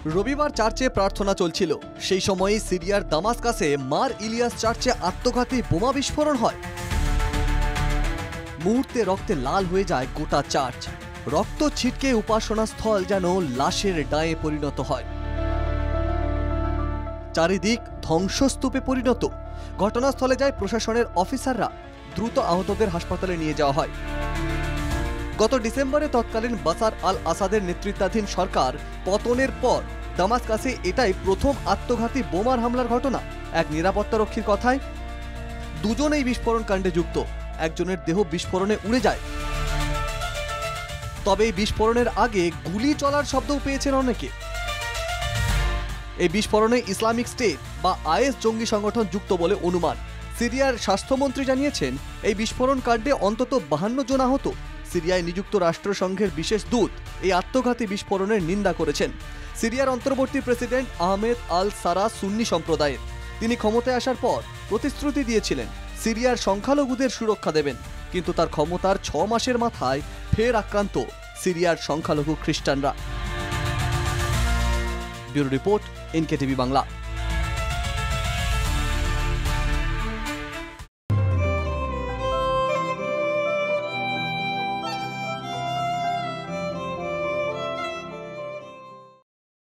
রবিবার চার্চে প্রার্থনা চলছিল। সেই সময়ে সিরিয়ার দামাস্কাসে মার ইলিয়াস চার্চে আত্মঘাতী বোমা বিস্ফোরণ হয়। মুহূর্তে রক্তে লাল হয়ে যায় গোটা চার্চ। রক্ত ছিটকে উপাসনা স্থল যেন লাশের ডায়ে পরিণত হয়। চারিদিক ধ্বংসস্তূপে পরিণত। ঘটনাস্থলে যায় প্রশাসনের অফিসাররা। দ্রুত আহতদের হাসপাতালে নিয়ে যাওয়া হয়। গত ডিসেম্বরে তৎকালীন বাশার আল আসাদের নেতৃত্বাধীন সরকার পতনের পর দামাস্কাসে এটাই প্রথম আত্মঘাতী বোমার হামলার ঘটনা। এক নিরাপত্তারক্ষীর কথায়, দুজন এই বিস্ফোরণ কাণ্ডে যুক্ত। একজনের দেহ বিস্ফোরণে উড়ে যায়। তবে এই বিস্ফোরণের আগে গুলি চলার শব্দও পেয়েছেন অনেকে। এই বিস্ফোরণে ইসলামিক স্টেট বা আইএস জঙ্গি সংগঠন যুক্ত বলে অনুমান। সিরিয়ার স্বাস্থ্যমন্ত্রী জানিয়েছেন, এই বিস্ফোরণ কাণ্ডে অন্তত 52 জন আহত। সিরিয়ায় নিযুক্ত রাষ্ট্রসংঘের বিশেষ দূত এই আত্মঘাতী বিস্ফোরণের নিন্দা করেছেন। সিরিয়ার অন্তর্বর্তী প্রেসিডেন্ট আহমেদ আল সারা সুন্নি সম্প্রদায়ের। তিনি ক্ষমতায় আসার পর প্রতিশ্রুতি দিয়েছিলেন সিরিয়ার সংখ্যালঘুদের সুরক্ষা দেবেন, কিন্তু তার ক্ষমতার 6 মাসের মাথায় ফের আক্রান্ত সিরিয়ার সংখ্যালঘু খ্রিস্টানরা। Bureau report, NKTV Bangla.